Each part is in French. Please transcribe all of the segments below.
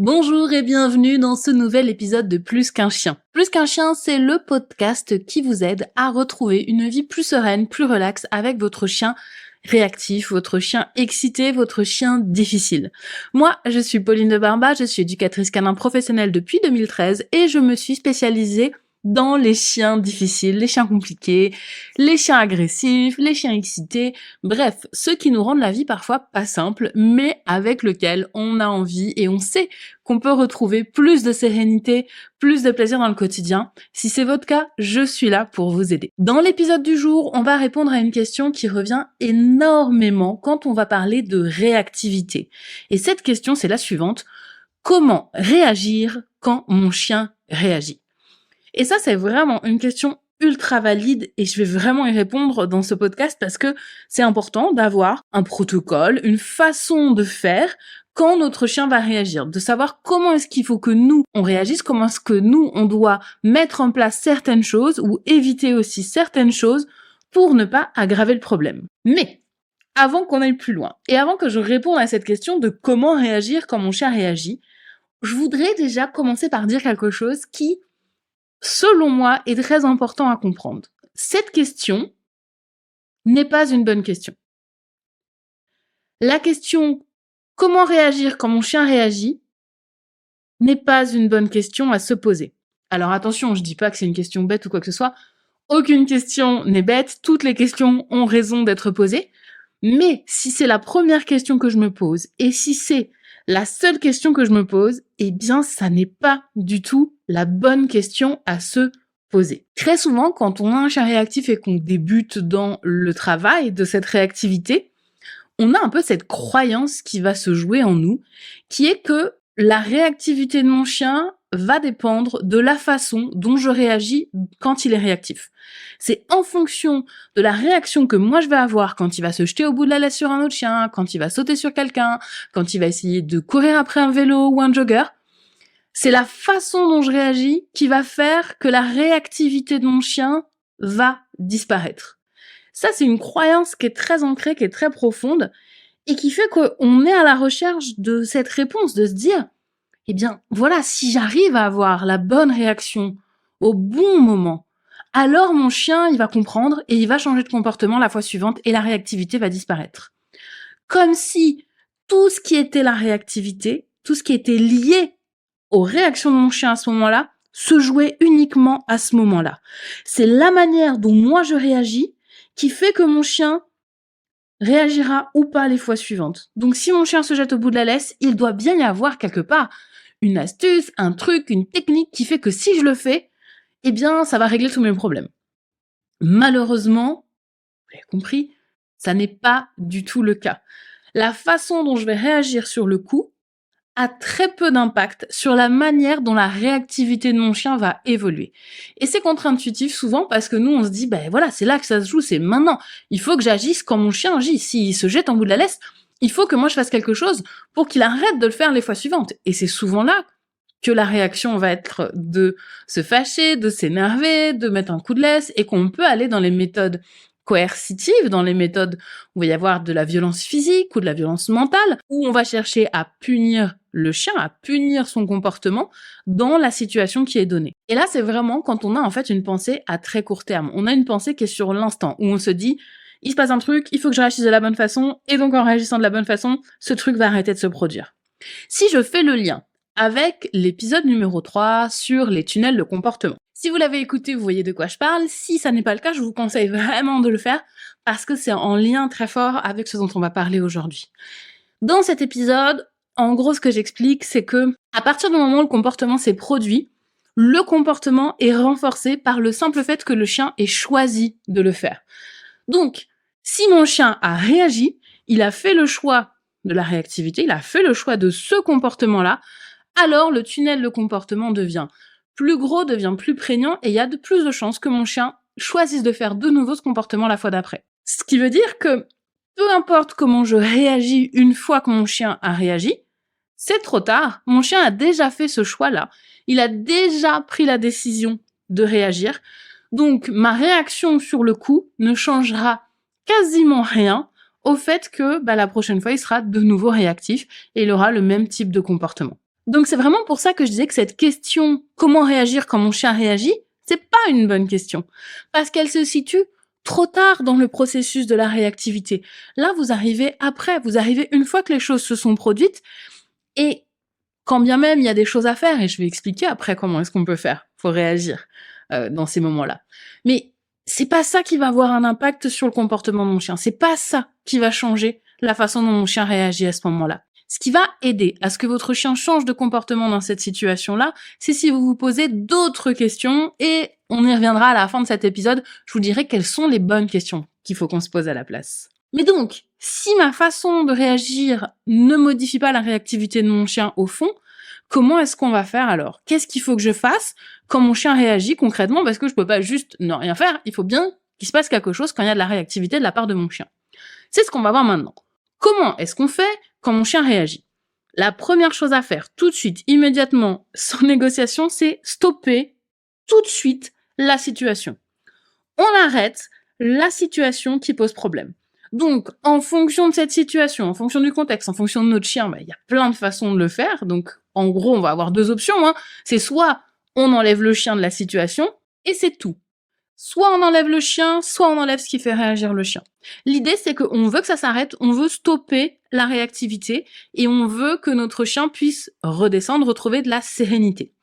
Bonjour et bienvenue dans ce nouvel épisode de Plus qu'un chien. Plus qu'un chien, c'est le podcast qui vous aide à retrouver une vie plus sereine, plus relaxe avec votre chien réactif, votre chien excité, votre chien difficile. Moi, je suis Pauline de Barba, je suis éducatrice canin professionnelle depuis 2013 et je me suis spécialisée dans les chiens difficiles, les chiens compliqués, les chiens agressifs, les chiens excités, bref, ceux qui nous rendent la vie parfois pas simple, mais avec lesquels on a envie et on sait qu'on peut retrouver plus de sérénité, plus de plaisir dans le quotidien. Si c'est votre cas, je suis là pour vous aider. Dans l'épisode du jour, on va répondre à une question qui revient énormément quand on va parler de réactivité. Et cette question, c'est la suivante. Comment réagir quand mon chien réagit ? Et ça, c'est vraiment une question ultra valide et je vais vraiment y répondre dans ce podcast parce que c'est important d'avoir un protocole, une façon de faire quand notre chien va réagir, de savoir comment est-ce qu'il faut que nous, on réagisse, comment est-ce que nous, on doit mettre en place certaines choses ou éviter aussi certaines choses pour ne pas aggraver le problème. Mais avant qu'on aille plus loin et avant que je réponde à cette question de comment réagir quand mon chien réagit, je voudrais déjà commencer par dire quelque chose qui, selon moi, est très important à comprendre. Cette question n'est pas une bonne question. La question « Comment réagir quand mon chien réagit ?» n'est pas une bonne question à se poser. Alors attention, je dis pas que c'est une question bête ou quoi que ce soit. Aucune question n'est bête, toutes les questions ont raison d'être posées. Mais si c'est la première question que je me pose, et si c'est la seule question que je me pose, eh bien, ça n'est pas du tout la bonne question à se poser. Très souvent, quand on a un chien réactif et qu'on débute dans le travail de cette réactivité, on a un peu cette croyance qui va se jouer en nous, qui est que la réactivité de mon chien va dépendre de la façon dont je réagis quand il est réactif. C'est en fonction de la réaction que moi je vais avoir quand il va se jeter au bout de la laisse sur un autre chien, quand il va sauter sur quelqu'un, quand il va essayer de courir après un vélo ou un jogger. C'est la façon dont je réagis qui va faire que la réactivité de mon chien va disparaître. Ça, c'est une croyance qui est très ancrée, qui est très profonde et qui fait qu'on est à la recherche de cette réponse, de se dire eh bien, voilà, si j'arrive à avoir la bonne réaction au bon moment, alors mon chien, il va comprendre et il va changer de comportement la fois suivante et la réactivité va disparaître. Comme si tout ce qui était la réactivité, tout ce qui était lié aux réactions de mon chien à ce moment-là, se jouait uniquement à ce moment-là. C'est la manière dont moi je réagis qui fait que mon chien réagira ou pas les fois suivantes. Donc si mon chien se jette au bout de la laisse, il doit bien y avoir quelque part une astuce, un truc, une technique qui fait que si je le fais, eh bien, ça va régler tous mes problèmes. Malheureusement, vous l'avez compris, ça n'est pas du tout le cas. La façon dont je vais réagir sur le coup a très peu d'impact sur la manière dont la réactivité de mon chien va évoluer. Et c'est contre-intuitif souvent parce que nous, on se dit, ben voilà, c'est là que ça se joue, c'est maintenant. Il faut que j'agisse quand mon chien agit. S'il se jette en bout de la laisse, il faut que moi je fasse quelque chose pour qu'il arrête de le faire les fois suivantes. Et c'est souvent là que la réaction va être de se fâcher, de s'énerver, de mettre un coup de laisse, et qu'on peut aller dans les méthodes coercitives, dans les méthodes où il va y avoir de la violence physique ou de la violence mentale, où on va chercher à punir le chien, à punir son comportement dans la situation qui est donnée. Et là, c'est vraiment quand on a en fait une pensée à très court terme. On a une pensée qui est sur l'instant, où on se dit il se passe un truc, il faut que je réagisse de la bonne façon, et donc en réagissant de la bonne façon, ce truc va arrêter de se produire. Si je fais le lien avec l'épisode numéro 3 sur les tunnels de comportement, si vous l'avez écouté, vous voyez de quoi je parle. Si ça n'est pas le cas, je vous conseille vraiment de le faire parce que c'est en lien très fort avec ce dont on va parler aujourd'hui. Dans cet épisode, en gros, ce que j'explique, c'est que à partir du moment où le comportement s'est produit, le comportement est renforcé par le simple fait que le chien ait choisi de le faire. Donc, si mon chien a réagi, il a fait le choix de la réactivité, il a fait le choix de ce comportement-là, alors le tunnel de comportement devient plus gros, devient plus prégnant, et il y a de plus de chances que mon chien choisisse de faire de nouveau ce comportement la fois d'après. Ce qui veut dire que peu importe comment je réagis une fois que mon chien a réagi, c'est trop tard, mon chien a déjà fait ce choix-là, il a déjà pris la décision de réagir, donc ma réaction sur le coup ne changera quasiment rien au fait que la prochaine fois il sera de nouveau réactif et il aura le même type de comportement. Donc c'est vraiment pour ça que je disais que cette question « comment réagir quand mon chien réagit ?» c'est pas une bonne question. Parce qu'elle se situe trop tard dans le processus de la réactivité. Là, vous arrivez après, vous arrivez une fois que les choses se sont produites et quand bien même il y a des choses à faire, et je vais expliquer après comment est-ce qu'on peut faire pour réagir dans ces moments-là. Mais c'est pas ça qui va avoir un impact sur le comportement de mon chien. C'est pas ça qui va changer la façon dont mon chien réagit à ce moment-là. Ce qui va aider à ce que votre chien change de comportement dans cette situation-là, c'est si vous vous posez d'autres questions, et on y reviendra à la fin de cet épisode, je vous dirai quelles sont les bonnes questions qu'il faut qu'on se pose à la place. Mais donc, si ma façon de réagir ne modifie pas la réactivité de mon chien au fond, comment est-ce qu'on va faire alors? Qu'est-ce qu'il faut que je fasse quand mon chien réagit concrètement? Parce que je peux pas juste ne rien faire, il faut bien qu'il se passe quelque chose quand il y a de la réactivité de la part de mon chien. C'est ce qu'on va voir maintenant. Comment est-ce qu'on fait quand mon chien réagit? La première chose à faire, tout de suite, immédiatement, sans négociation, c'est stopper tout de suite la situation. On arrête la situation qui pose problème. Donc, en fonction de cette situation, en fonction du contexte, en fonction de notre chien, il y a plein de façons de le faire. Donc, en gros, on va avoir deux options. C'est soit on enlève le chien de la situation, et c'est tout. Soit on enlève le chien, soit on enlève ce qui fait réagir le chien. L'idée, c'est qu'on veut que ça s'arrête, on veut stopper la réactivité, et on veut que notre chien puisse redescendre, retrouver de la sérénité.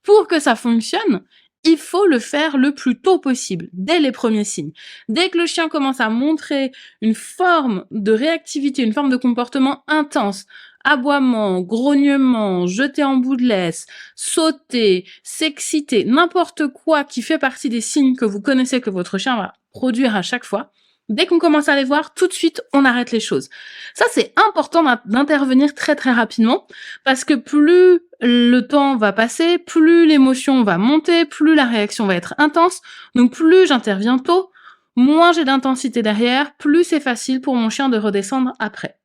Pour que ça fonctionne, il faut le faire le plus tôt possible, dès les premiers signes. Dès que le chien commence à montrer une forme de réactivité, une forme de comportement intense, aboiement, grognement, jeter en bout de laisse, sauter, s'exciter, n'importe quoi qui fait partie des signes que vous connaissez que votre chien va produire à chaque fois, dès qu'on commence à les voir, tout de suite, on arrête les choses. Ça, c'est important d'intervenir très très rapidement, parce que plus le temps va passer, plus l'émotion va monter, plus la réaction va être intense, donc plus j'interviens tôt, moins j'ai d'intensité derrière, plus c'est facile pour mon chien de redescendre après.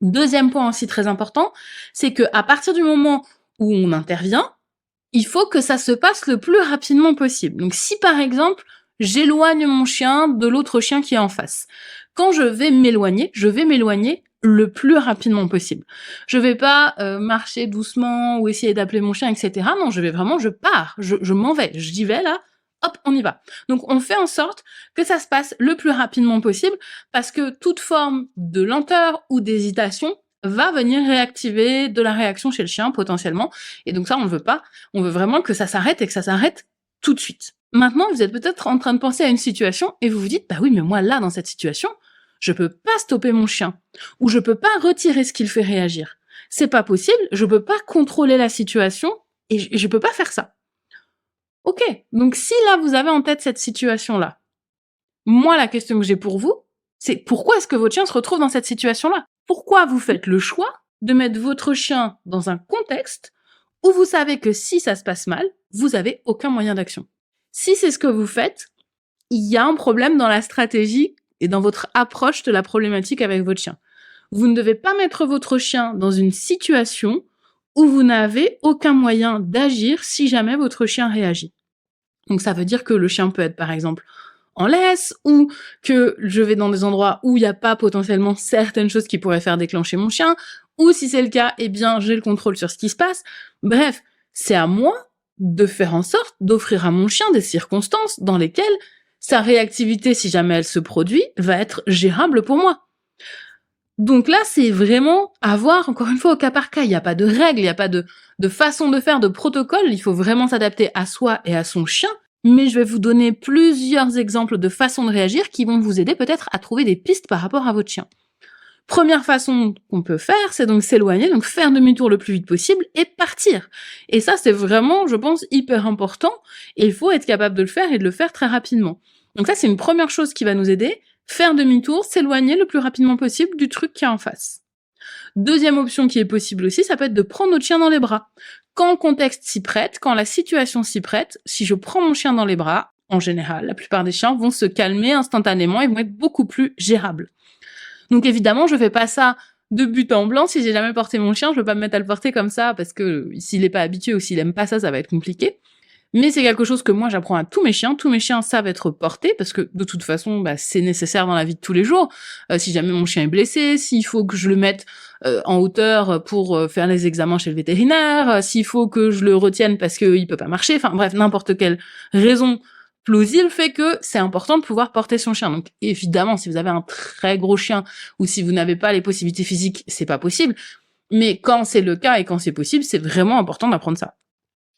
Deuxième point aussi très important, c'est que à partir du moment où on intervient, il faut que ça se passe le plus rapidement possible. Donc si par exemple, j'éloigne mon chien de l'autre chien qui est en face. Quand je vais m'éloigner le plus rapidement possible. Je vais pas marcher doucement ou essayer d'appeler mon chien, etc. Non, je pars, je m'en vais, j'y vais là, hop, on y va. Donc on fait en sorte que ça se passe le plus rapidement possible, parce que toute forme de lenteur ou d'hésitation va venir réactiver de la réaction chez le chien potentiellement, et donc ça on ne veut pas, on veut vraiment que ça s'arrête et que ça s'arrête tout de suite. Maintenant, vous êtes peut-être en train de penser à une situation et vous vous dites, bah oui, mais moi là, dans cette situation, je peux pas stopper mon chien, ou je peux pas retirer ce qu'il fait réagir. C'est pas possible, je peux pas contrôler la situation, et je peux pas faire ça. Ok, donc si là vous avez en tête cette situation-là, moi la question que j'ai pour vous, c'est pourquoi est-ce que votre chien se retrouve dans cette situation-là? Pourquoi vous faites le choix de mettre votre chien dans un contexte où vous savez que si ça se passe mal, vous avez aucun moyen d'action? Si c'est ce que vous faites, il y a un problème dans la stratégie et dans votre approche de la problématique avec votre chien. Vous ne devez pas mettre votre chien dans une situation où vous n'avez aucun moyen d'agir si jamais votre chien réagit. Donc ça veut dire que le chien peut être par exemple en laisse, ou que je vais dans des endroits où il n'y a pas potentiellement certaines choses qui pourraient faire déclencher mon chien, ou si c'est le cas, eh bien j'ai le contrôle sur ce qui se passe. Bref, c'est à moi de faire en sorte d'offrir à mon chien des circonstances dans lesquelles sa réactivité, si jamais elle se produit, va être gérable pour moi. Donc là, c'est vraiment à voir, encore une fois, au cas par cas. Il n'y a pas de règles, il n'y a pas de façon de faire, de protocole. Il faut vraiment s'adapter à soi et à son chien. Mais je vais vous donner plusieurs exemples de façons de réagir qui vont vous aider peut-être à trouver des pistes par rapport à votre chien. Première façon qu'on peut faire, c'est donc s'éloigner, donc faire demi-tour le plus vite possible et partir. Et ça, c'est vraiment, je pense, hyper important, et il faut être capable de le faire et de le faire très rapidement. Donc ça, c'est une première chose qui va nous aider, faire demi-tour, s'éloigner le plus rapidement possible du truc qui est en face. Deuxième option qui est possible aussi, ça peut être de prendre notre chien dans les bras. Quand le contexte s'y prête, quand la situation s'y prête, si je prends mon chien dans les bras, en général, la plupart des chiens vont se calmer instantanément et vont être beaucoup plus gérables. Donc évidemment, je fais pas ça de but en blanc. Si j'ai jamais porté mon chien, je vais pas me mettre à le porter comme ça, parce que s'il est pas habitué ou s'il aime pas ça, ça va être compliqué. Mais c'est quelque chose que moi j'apprends à tous mes chiens. Tous mes chiens savent être portés parce que de toute façon, c'est nécessaire dans la vie de tous les jours. Si jamais mon chien est blessé, s'il faut que je le mette en hauteur pour faire les examens chez le vétérinaire, s'il faut que je le retienne parce qu'il peut pas marcher, enfin bref, n'importe quelle raison plausible fait que c'est important de pouvoir porter son chien. Donc évidemment, si vous avez un très gros chien ou si vous n'avez pas les possibilités physiques, c'est pas possible. Mais quand c'est le cas et quand c'est possible, c'est vraiment important d'apprendre ça.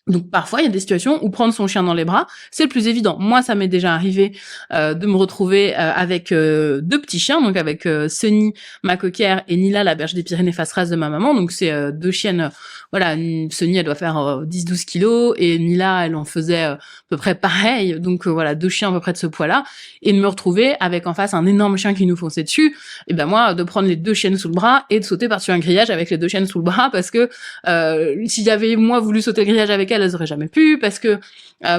Donc parfois, il y a des situations où prendre son chien dans les bras, c'est le plus évident. Moi, ça m'est déjà arrivé de me retrouver avec deux petits chiens, donc avec Sunny, ma coquère, et Nila, la berge des Pyrénées face race de ma maman. Donc c'est deux chiennes, voilà, Sunny, elle doit faire 10-12 kilos, et Nila, elle en faisait à peu près pareil. Donc voilà, deux chiens à peu près de ce poids-là. Et de me retrouver avec en face un énorme chien qui nous fonçait dessus, et ben moi, de prendre les deux chiennes sous le bras et de sauter par-dessus un grillage avec les deux chiennes sous le bras, parce que si j'avais, moi, voulu sauter le grillage avec elles auraient jamais pu, parce que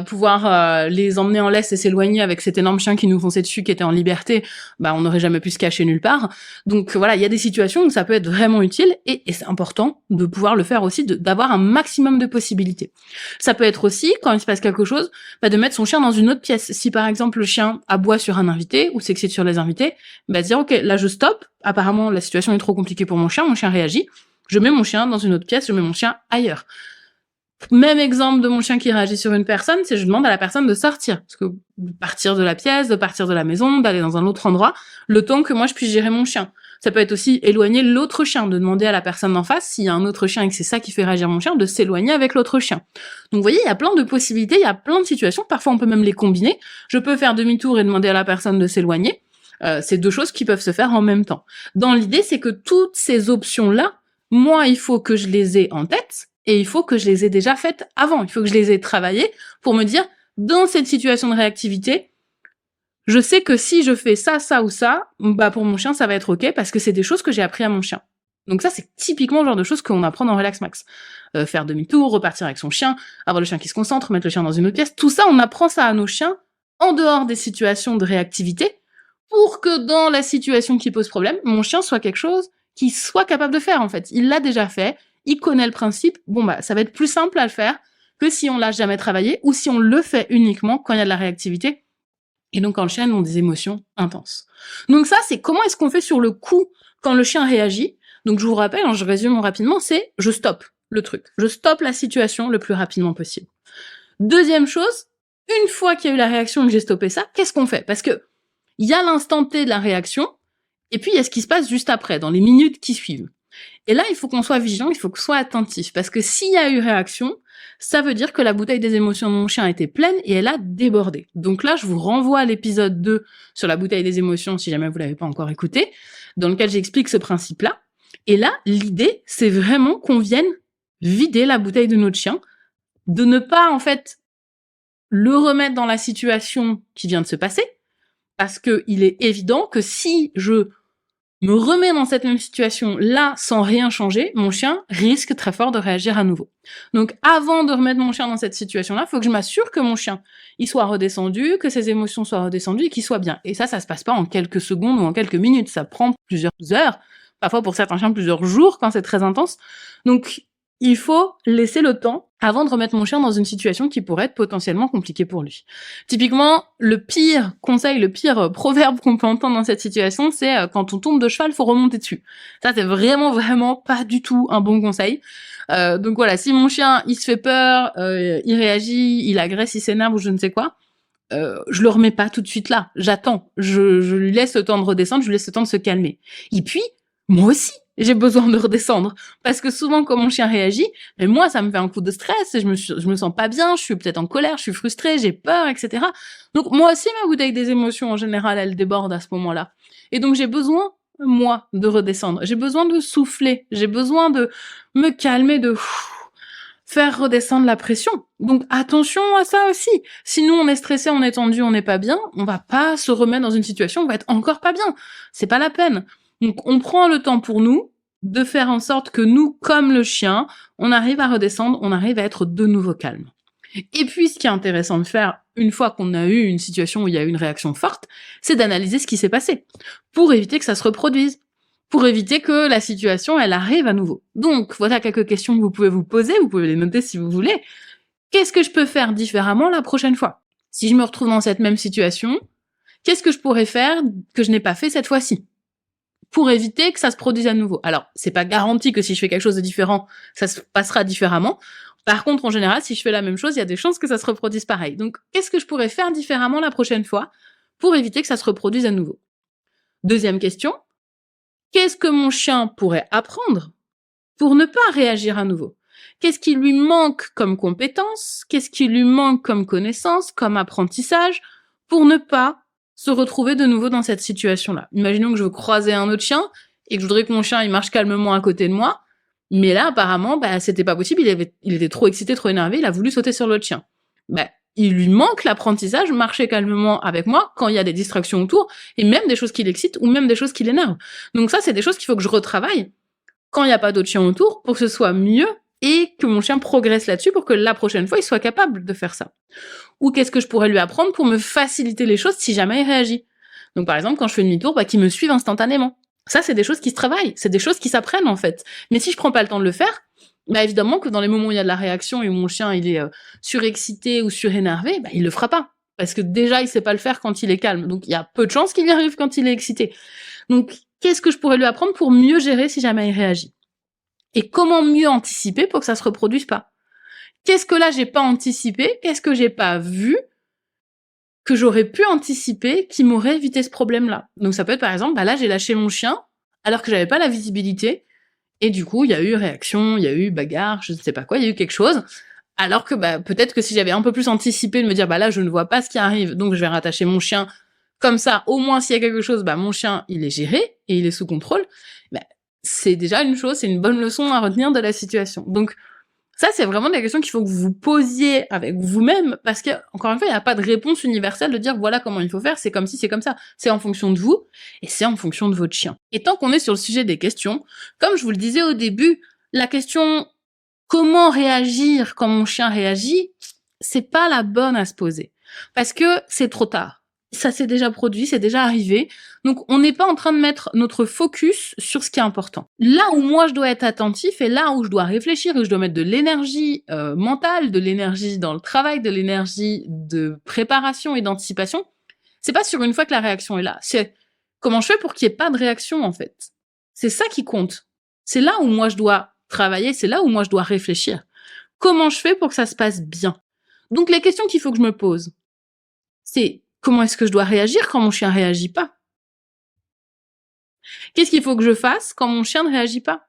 pouvoir les emmener en laisse et s'éloigner avec cet énorme chien qui nous fonçait dessus, qui était en liberté, on n'aurait jamais pu se cacher nulle part. Donc voilà, il y a des situations où ça peut être vraiment utile, et c'est important de pouvoir le faire aussi, d'avoir un maximum de possibilités. Ça peut être aussi, quand il se passe quelque chose, de mettre son chien dans une autre pièce. Si par exemple le chien aboie sur un invité, ou s'excite sur les invités, dire ok, là je stoppe, apparemment la situation est trop compliquée pour mon chien réagit, je mets mon chien dans une autre pièce, je mets mon chien ailleurs. Même exemple de mon chien qui réagit sur une personne, c'est je demande à la personne de sortir. Parce que de partir de la pièce, de partir de la maison, d'aller dans un autre endroit, le temps que moi je puisse gérer mon chien. Ça peut être aussi éloigner l'autre chien, de demander à la personne d'en face, s'il y a un autre chien et que c'est ça qui fait réagir mon chien, de s'éloigner avec l'autre chien. Donc vous voyez, il y a plein de possibilités, il y a plein de situations, parfois on peut même les combiner. Je peux faire demi-tour et demander à la personne de s'éloigner. C'est deux choses qui peuvent se faire en même temps. Dans l'idée, c'est que toutes ces options-là, moi, il faut que je les ai en tête, et il faut que je les ai déjà faites avant. Il faut que je les ai travaillées pour me dire, dans cette situation de réactivité, je sais que si je fais ça, ça ou ça, pour mon chien, ça va être ok, parce que c'est des choses que j'ai appris à mon chien. Donc ça, c'est typiquement le genre de choses qu'on apprend dans Relax Max. Faire demi-tour, repartir avec son chien, avoir le chien qui se concentre, mettre le chien dans une autre pièce, tout ça, on apprend ça à nos chiens, en dehors des situations de réactivité, pour que dans la situation qui pose problème, mon chien soit quelque chose qu'il soit capable de faire, en fait. Il l'a déjà fait, il connaît le principe, ça va être plus simple à le faire que si on l'a jamais travaillé ou si on le fait uniquement quand il y a de la réactivité et donc quand le chien a des émotions intenses. Donc ça, c'est comment est-ce qu'on fait sur le coup quand le chien réagit. Donc je vous rappelle, je résume rapidement, c'est je stoppe le truc. Je stoppe la situation le plus rapidement possible. Deuxième chose, une fois qu'il y a eu la réaction et que j'ai stoppé ça, qu'est-ce qu'on fait? Parce que il y a l'instant T de la réaction, et puis il y a ce qui se passe juste après, dans les minutes qui suivent. Et là, il faut qu'on soit vigilant, il faut qu'on soit attentif, parce que s'il y a eu réaction, ça veut dire que la bouteille des émotions de mon chien était pleine et elle a débordé. Donc là, je vous renvoie à l'épisode 2 sur la bouteille des émotions, si jamais vous l'avez pas encore écouté, dans lequel j'explique ce principe-là. Et là, l'idée, c'est vraiment qu'on vienne vider la bouteille de notre chien, de ne pas, en fait, le remettre dans la situation qui vient de se passer, parce que il est évident que si je me remets dans cette même situation là sans rien changer, mon chien risque très fort de réagir à nouveau. Donc avant de remettre mon chien dans cette situation-là, il faut que je m'assure que mon chien il soit redescendu, que ses émotions soient redescendues et qu'il soit bien. Et ça se passe pas en quelques secondes ou en quelques minutes, ça prend plusieurs heures, parfois pour certains chiens plusieurs jours quand c'est très intense. Donc il faut laisser le temps avant de remettre mon chien dans une situation qui pourrait être potentiellement compliquée pour lui. Typiquement, le pire conseil, le pire proverbe qu'on peut entendre dans cette situation, c'est quand on tombe de cheval, faut remonter dessus. Ça, c'est vraiment pas du tout un bon conseil. Donc voilà, si mon chien, il se fait peur, il réagit, il agresse, il s'énerve ou je ne sais quoi, je le remets pas tout de suite là. J'attends. Je lui laisse le temps de redescendre, je lui laisse le temps de se calmer. Et puis, moi aussi, j'ai besoin de redescendre. Parce que souvent, quand mon chien réagit, mais moi, ça me fait un coup de stress, et je me sens pas bien, je suis peut-être en colère, je suis frustrée, j'ai peur, etc. Donc, moi aussi, ma bouteille des émotions, en général, elle déborde à ce moment-là. Et donc, j'ai besoin, moi, de redescendre. J'ai besoin de souffler. J'ai besoin de me calmer, de faire redescendre la pression. Donc, attention à ça aussi. Si nous, on est stressé, on est tendu, on n'est pas bien, on va pas se remettre dans une situation où on va être encore pas bien. C'est pas la peine. Donc, on prend le temps pour nous de faire en sorte que nous, comme le chien, on arrive à redescendre, on arrive à être de nouveau calme. Et puis, ce qui est intéressant de faire, une fois qu'on a eu une situation où il y a eu une réaction forte, c'est d'analyser ce qui s'est passé, pour éviter que ça se reproduise, pour éviter que la situation, elle arrive à nouveau. Donc, voilà quelques questions que vous pouvez vous poser, vous pouvez les noter si vous voulez. Qu'est-ce que je peux faire différemment la prochaine fois? Si je me retrouve dans cette même situation, qu'est-ce que je pourrais faire que je n'ai pas fait cette fois-ci? Pour éviter que ça se produise à nouveau. Alors, c'est pas garanti que si je fais quelque chose de différent, ça se passera différemment. Par contre, en général, si je fais la même chose, il y a des chances que ça se reproduise pareil. Donc, qu'est-ce que je pourrais faire différemment la prochaine fois pour éviter que ça se reproduise à nouveau? Deuxième question, qu'est-ce que mon chien pourrait apprendre pour ne pas réagir à nouveau? Qu'est-ce qui lui manque comme compétence? Qu'est-ce qui lui manque comme connaissance, comme apprentissage, pour ne pas se retrouver de nouveau dans cette situation-là? Imaginons que je veux croiser un autre chien et que je voudrais que mon chien il marche calmement à côté de moi, mais là apparemment c'était pas possible, il était trop excité, trop énervé, il a voulu sauter sur l'autre chien. Il lui manque l'apprentissage, marcher calmement avec moi quand il y a des distractions autour, et même des choses qui l'excitent ou même des choses qui l'énervent. Donc ça, c'est des choses qu'il faut que je retravaille quand il n'y a pas d'autres chiens autour pour que ce soit mieux et que mon chien progresse là-dessus pour que la prochaine fois, il soit capable de faire ça. Ou qu'est-ce que je pourrais lui apprendre pour me faciliter les choses si jamais il réagit? Donc par exemple, quand je fais demi-tour, qu'il me suive instantanément. Ça, c'est des choses qui se travaillent, c'est des choses qui s'apprennent en fait. Mais si je prends pas le temps de le faire, évidemment que dans les moments où il y a de la réaction et où mon chien il est surexcité ou surénervé, il le fera pas. Parce que déjà, il sait pas le faire quand il est calme. Donc il y a peu de chances qu'il y arrive quand il est excité. Donc qu'est-ce que je pourrais lui apprendre pour mieux gérer si jamais il réagit? Et comment mieux anticiper pour que ça se reproduise pas? Qu'est-ce que là j'ai pas anticipé? Qu'est-ce que j'ai pas vu que j'aurais pu anticiper qui m'aurait évité ce problème-là? Donc ça peut être par exemple, là j'ai lâché mon chien alors que j'avais pas la visibilité et du coup il y a eu réaction, il y a eu bagarre, je ne sais pas quoi, il y a eu quelque chose. Alors que peut-être que si j'avais un peu plus anticipé de me dire là je ne vois pas ce qui arrive, donc je vais rattacher mon chien comme ça, au moins s'il y a quelque chose, mon chien il est géré et il est sous contrôle. C'est déjà une chose, c'est une bonne leçon à retenir de la situation. Donc ça, c'est vraiment des questions qu'il faut que vous vous posiez avec vous-même, parce que, encore une fois, il n'y a pas de réponse universelle de dire voilà comment il faut faire, c'est comme si, c'est comme ça. C'est en fonction de vous, et c'est en fonction de votre chien. Et tant qu'on est sur le sujet des questions, comme je vous le disais au début, la question comment réagir quand mon chien réagit, c'est pas la bonne à se poser. Parce que c'est trop tard. Ça s'est déjà produit, c'est déjà arrivé. Donc, on n'est pas en train de mettre notre focus sur ce qui est important. Là où moi, je dois être attentif et là où je dois réfléchir et où je dois mettre de l'énergie mentale, de l'énergie dans le travail, de l'énergie de préparation et d'anticipation, c'est pas sur une fois que la réaction est là. C'est comment je fais pour qu'il n'y ait pas de réaction, en fait. C'est ça qui compte. C'est là où moi, je dois travailler, c'est là où moi, je dois réfléchir. Comment je fais pour que ça se passe bien? Donc, les questions qu'il faut que je me pose, c'est comment est-ce que je dois réagir quand mon chien réagit pas? Qu'est-ce qu'il faut que je fasse quand mon chien ne réagit pas?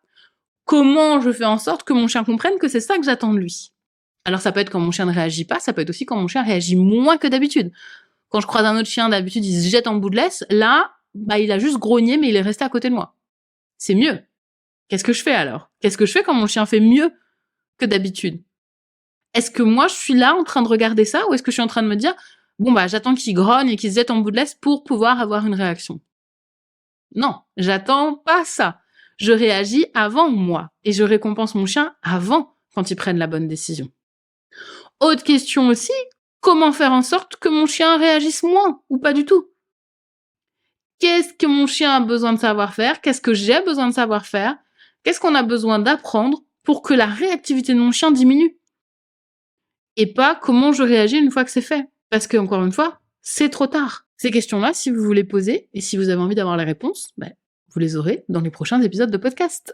Comment je fais en sorte que mon chien comprenne que c'est ça que j'attends de lui? Alors ça peut être quand mon chien ne réagit pas, ça peut être aussi quand mon chien réagit moins que d'habitude. Quand je croise un autre chien, d'habitude il se jette en bout de laisse, là, il a juste grogné mais il est resté à côté de moi. C'est mieux. Qu'est-ce que je fais alors? Qu'est-ce que je fais quand mon chien fait mieux que d'habitude? Est-ce que moi je suis là en train de regarder ça ou est-ce que je suis en train de me dire j'attends qu'il grogne et qu'il se jette en bout de laisse pour pouvoir avoir une réaction? Non, j'attends pas ça. Je réagis avant moi et je récompense mon chien avant quand il prenne la bonne décision. Autre question aussi, comment faire en sorte que mon chien réagisse moins ou pas du tout? Qu'est-ce que mon chien a besoin de savoir faire? Qu'est-ce que j'ai besoin de savoir faire? Qu'est-ce qu'on a besoin d'apprendre pour que la réactivité de mon chien diminue? Et pas comment je réagis une fois que c'est fait. Parce que, encore une fois, c'est trop tard. Ces questions-là, si vous vous les posez, et si vous avez envie d'avoir les réponses, vous les aurez dans les prochains épisodes de podcast.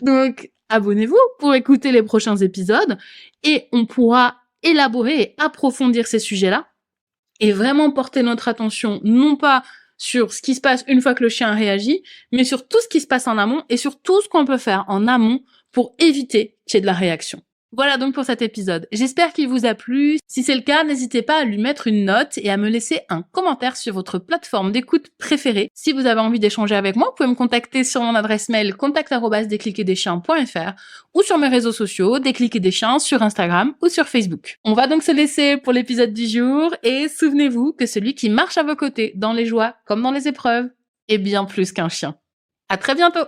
Donc, abonnez-vous pour écouter les prochains épisodes, et on pourra élaborer et approfondir ces sujets-là, et vraiment porter notre attention, non pas sur ce qui se passe une fois que le chien réagit, mais sur tout ce qui se passe en amont, et sur tout ce qu'on peut faire en amont pour éviter qu'il y ait de la réaction. Voilà donc pour cet épisode. J'espère qu'il vous a plu. Si c'est le cas, n'hésitez pas à lui mettre une note et à me laisser un commentaire sur votre plateforme d'écoute préférée. Si vous avez envie d'échanger avec moi, vous pouvez me contacter sur mon adresse mail contact@descliquetdeschiens.fr ou sur mes réseaux sociaux, Déclic et des Chiens sur Instagram ou sur Facebook. On va donc se laisser pour l'épisode du jour et souvenez-vous que celui qui marche à vos côtés dans les joies comme dans les épreuves est bien plus qu'un chien. À très bientôt!